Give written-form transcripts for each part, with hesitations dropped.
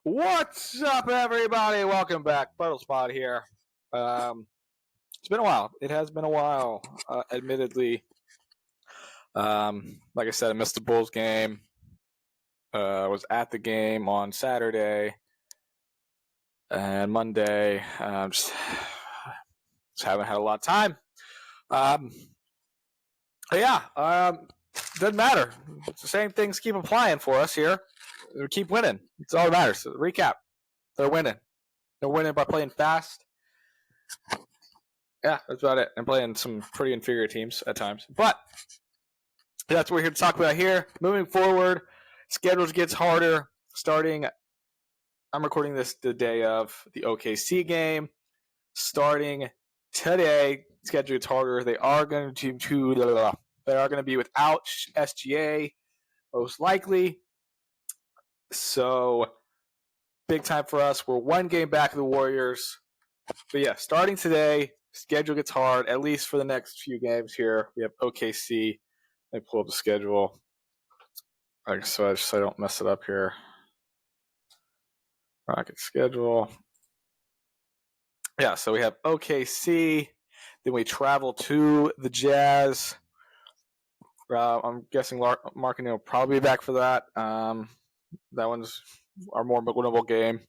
What's up, everybody? Welcome back. Pirtle Spot here. It's been a while. It has been a while, admittedly. Like I said, I missed the Bulls game. I was at the game on Saturday and Monday. Just haven't had a lot of time. Doesn't matter. It's the same things keep applying for us here. We keep winning. It's all that matters. So, recap. They're winning. They're winning by playing fast. Yeah, that's about it. I'm playing some pretty inferior teams at times. But that's what we're here to talk about here. Moving forward, schedules gets harder. I'm recording this the day of the OKC game. Starting today, schedule gets harder. They are going to be without SGA, most likely. So, big time for us. We're one game back of the Warriors. But yeah, starting today, schedule gets hard, at least for the next few games here. We have OKC. Let me pull up the schedule. So I don't mess it up here. Rocket schedule. Yeah, so we have OKC. Then we travel to the Jazz. I'm guessing Markkanen will probably be back for that. That one's our more winnable game.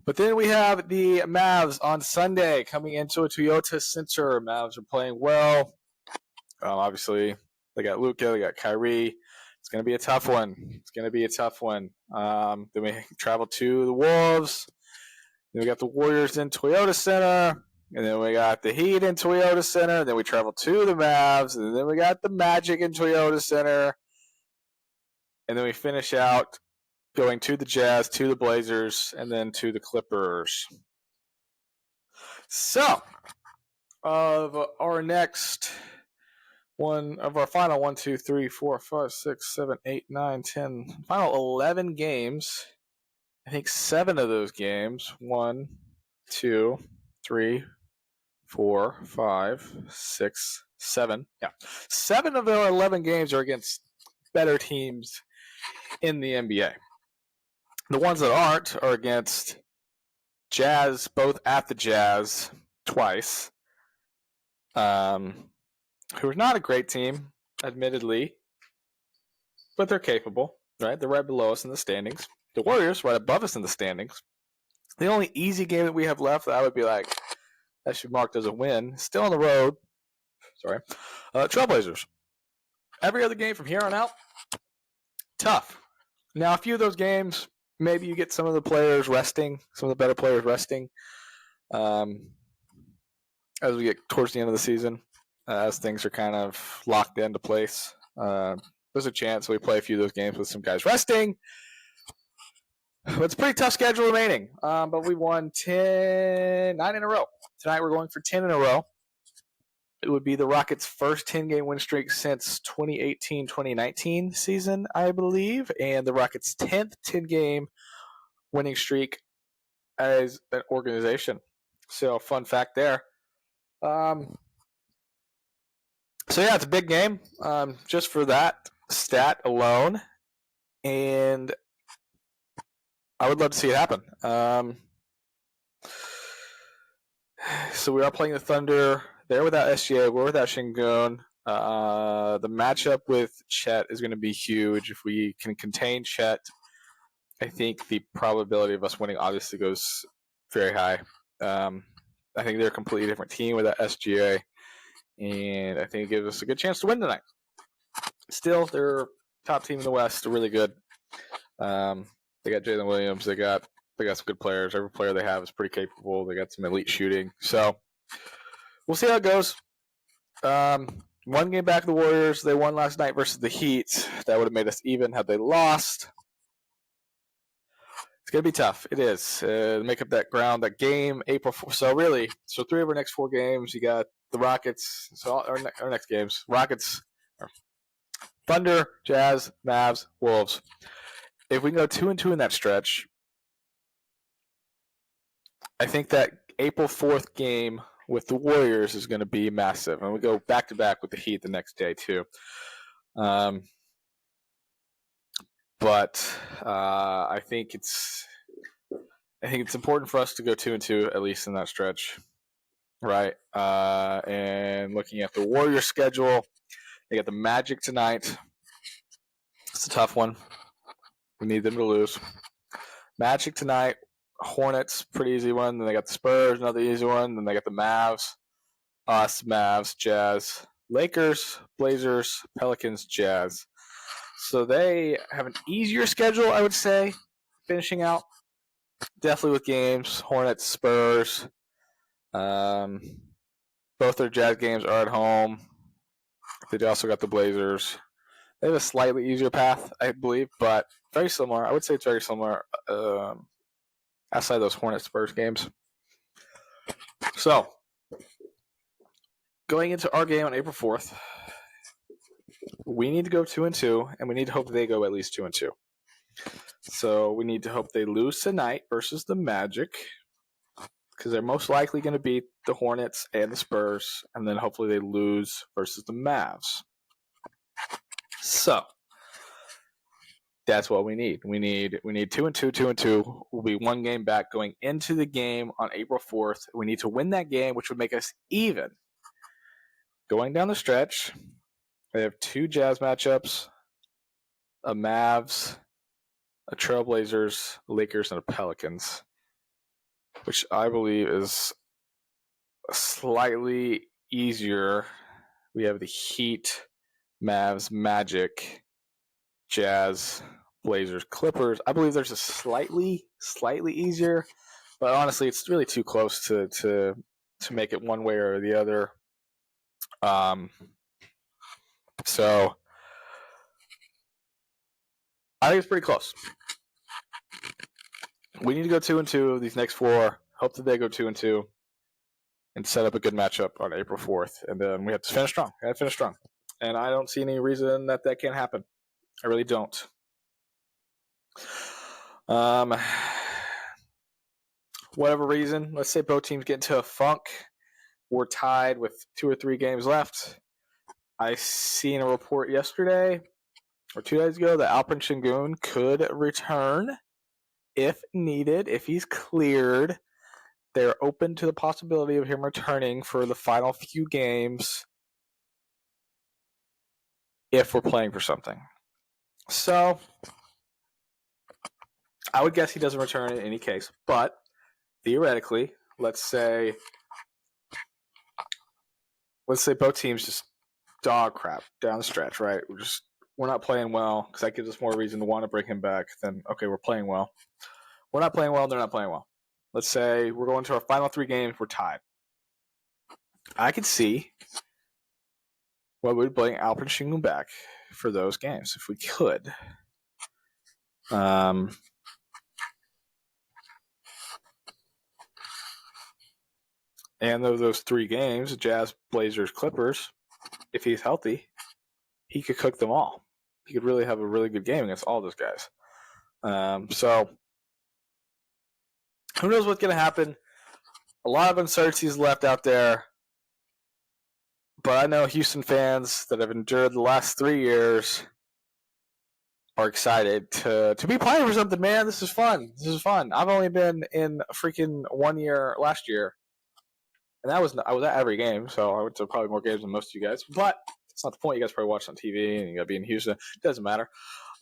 But then we have the Mavs on Sunday coming into a Toyota Center. Mavs are playing well. Obviously, they got Luka, they got Kyrie. It's going to be a tough one. Then we travel to the Wolves. Then we got the Warriors in Toyota Center. And then we got the Heat in Toyota Center. Then we travel to the Mavs. And then we got the Magic in Toyota Center. And then we finish out going to the Jazz, to the Blazers, and then to the Clippers. So, of our next one of our final 1, 2, 3, 4, 5, 6, 7, 8, 9, 10, final 11 games. I think 7 of those games, 1, 2, 3, 4, 5, 6, 7. Yeah. 7 of our 11 games are against better teams in the NBA. The ones that aren't are against Jazz, both at the Jazz twice. Who are not a great team, admittedly, but they're capable, right? They're right below us in the standings. The Warriors right above us in the standings. The only easy game that we have left that I would be like, that should mark as a win, still on the road. Sorry. Trailblazers. Every other game from here on out, tough. Now, a few of those games, maybe you get some of the players resting, some of the better players resting as we get towards the end of the season, as things are kind of locked into place. There's a chance we play a few of those games with some guys resting. But it's a pretty tough schedule remaining. But we won 9 in a row. Tonight we're going for 10 in a row. It would be the Rockets' first 10-game win streak since 2018-2019 season, I believe, and the Rockets' 10th 10-game winning streak as an organization. So, fun fact there. So, yeah, it's a big game just for that stat alone, and I would love to see it happen. So, we are playing the Thunder. They're without SGA. We're without Şengün. The matchup with Chet is going to be huge. If we can contain Chet, I think the probability of us winning obviously goes very high. I think they're a completely different team without SGA, and I think it gives us a good chance to win tonight. Still, they're top team in the West. They're really good. They got Jalen Williams. They got some good players. Every player they have is pretty capable. They got some elite shooting. So we'll see how it goes. One game back of the Warriors. They won last night versus the Heat. That would have made us even had they lost. It's going to be tough. It is. Make up that ground, that game, April 4th. So 3 of our next 4 games, you got the Rockets. So our next games, Rockets, Thunder, Jazz, Mavs, Wolves. If we can go 2-2 in that stretch, I think that April 4th game with the Warriors is going to be massive. And we go back-to-back with the Heat the next day, too. but I think it's important for us to go 2-2 at least in that stretch, right? And looking at the Warriors schedule, they got the Magic tonight. It's a tough one. We need them to lose. Magic tonight. Hornets, pretty easy one. Then they got the Spurs, another easy one. Then they got the Mavs, us, Mavs, Jazz, Lakers, Blazers, Pelicans, Jazz. So they have an easier schedule, I would say, finishing out. Definitely with games. Hornets, Spurs. Both their Jazz games are at home. They also got the Blazers. They have a slightly easier path, I believe, but very similar. I would say it's very similar outside those Hornets Spurs games. So, going into our game on April 4th, we need to go 2-2, and we need to hope they go at least 2-2. So we need to hope they lose tonight versus the Magic, because they're most likely going to beat the Hornets and the Spurs, and then hopefully they lose versus the Mavs. So that's what we need. We need 2-2, 2-2. We'll be one game back going into the game on April 4th. We need to win that game, which would make us even. Going down the stretch, we have 2 Jazz matchups, a Mavs, a Trailblazers, Lakers, and a Pelicans, which I believe is slightly easier. We have the Heat, Mavs, Magic, Jazz, Blazers, Clippers. I believe there's a slightly easier, but honestly, it's really too close to make it one way or the other. So I think it's pretty close. We need to go 2-2 these next 4. Hope that they go 2-2 and set up a good matchup on April 4th. And then we have to finish strong. And I don't see any reason that can't happen. I really don't. Whatever reason, let's say both teams get into a funk. We're tied with 2 or 3 games left. I seen a report yesterday or 2 days ago that Alperen Sengun could return if needed, if he's cleared. They're open to the possibility of him returning for the final few games if we're playing for something. So I would guess he doesn't return in any case. But theoretically, let's say both teams just dog crap down the stretch, right? We're not playing well, because that gives us more reason to want to bring him back than, okay, we're playing well. We're not playing well, they're not playing well. Let's say we're going to our final 3 games, we're tied. I could see what would bring Alperen Sengun back for those games if we could. And those 3 games, Jazz, Blazers, Clippers, if he's healthy, he could cook them all. He could really have a really good game against all those guys. So who knows what's going to happen? A lot of uncertainties left out there. But I know Houston fans that have endured the last 3 years are excited to be playing for something, man. This is fun. I've only been in freaking 1 year last year. And I was at every game, so I went to probably more games than most of you guys. But it's not the point. You guys probably watched on TV, and you got to be in Houston. It doesn't matter.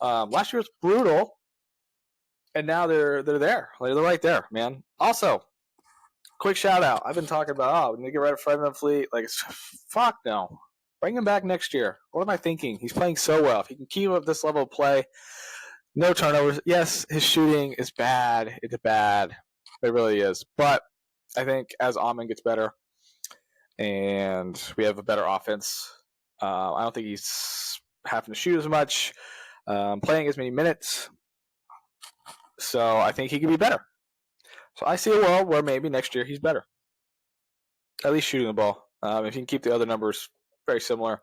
Last year was brutal, and now they're there. They're right there, man. Also, quick shout out. I've been talking about, we need to get rid of Fred VanVleet. Like, fuck no. Bring him back next year. What am I thinking? He's playing so well. If he can keep up this level of play, no turnovers. Yes, his shooting is bad. It's bad. It really is. But I think as Amon gets better and we have a better offense, I don't think he's having to shoot as much, playing as many minutes. So I think he can be better. So I see a world where maybe next year he's better. At least shooting the ball. If he can keep the other numbers very similar,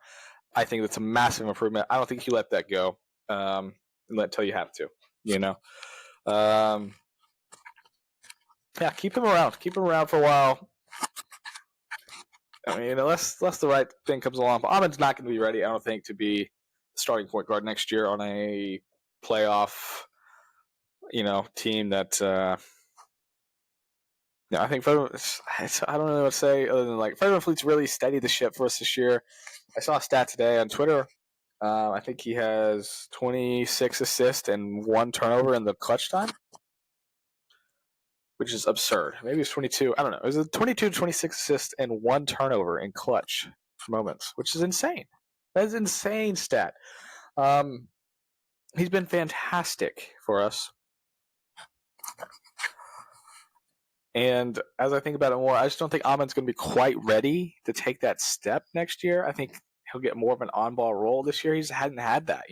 I think that's a massive improvement. I don't think you let that go until you have to, you know. Yeah, keep him around. Keep him around for a while. I mean, unless the right thing comes along. But Amon's not going to be ready, I don't think, to be the starting point guard next year on a playoff, team that. I think I don't know what to say other than Federman Fleet's really steadied the ship for us this year. I saw a stat today on Twitter. I think he has 26 assists and 1 turnover in the clutch time, which is absurd. Maybe it's 22. I don't know. It was 22 to 26 assists and 1 turnover in clutch moments, which is insane. That is an insane stat. He's been fantastic for us. And as I think about it more, I just don't think Amon's going to be quite ready to take that step next year. I think he'll get more of an on-ball role this year. He just hadn't had that,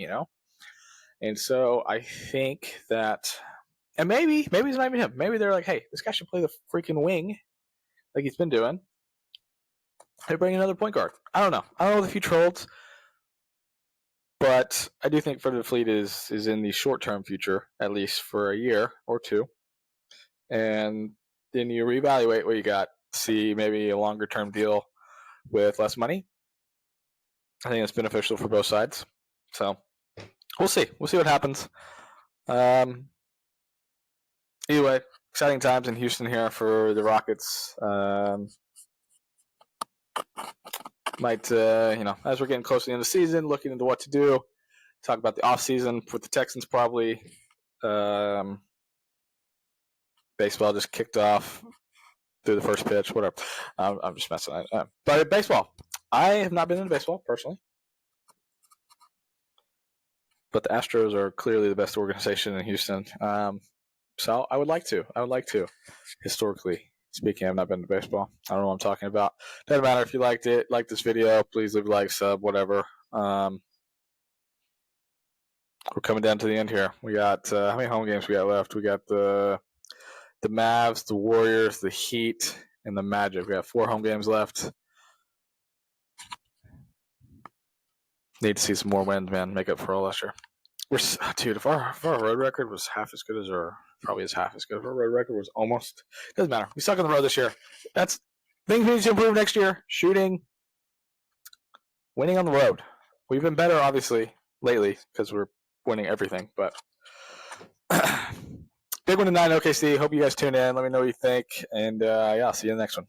And so I think that, and maybe it's not even him. Maybe they're like, hey, this guy should play the freaking wing like he's been doing. They bring another point guard. I don't know. I don't know what the future holds. But I do think Federman Fleet is in the short-term future, at least for a year or two. And then you reevaluate what you got, see maybe a longer-term deal with less money. I think it's beneficial for both sides. So we'll see. We'll see what happens. Either way, exciting times in Houston here for the Rockets. Might, as we're getting close to the end of the season, looking into what to do, talk about the offseason with the Texans probably. Baseball just kicked off through the first pitch, whatever. I'm just messing. But baseball, I have not been into baseball personally, but the Astros are clearly the best organization in Houston. So I would like to. Historically speaking, I've not been to baseball. I don't know what I'm talking about. Doesn't matter if you liked it, like this video, please leave a like, sub, whatever. We're coming down to the end here. We got how many home games we got left? We got the Mavs, the Warriors, the Heat, and the Magic. We got 4 home games left. Need to see some more wins, man. Make up for all last year. Dude, if our road record was half as good as probably is half as good. If our road record was almost, doesn't matter. We suck on the road this year. That's things we need to improve next year. Shooting, winning on the road. We've been better, obviously, lately because we're winning everything. But big one tonight, OKC. Hope you guys tune in. Let me know what you think. And, I'll see you in the next one.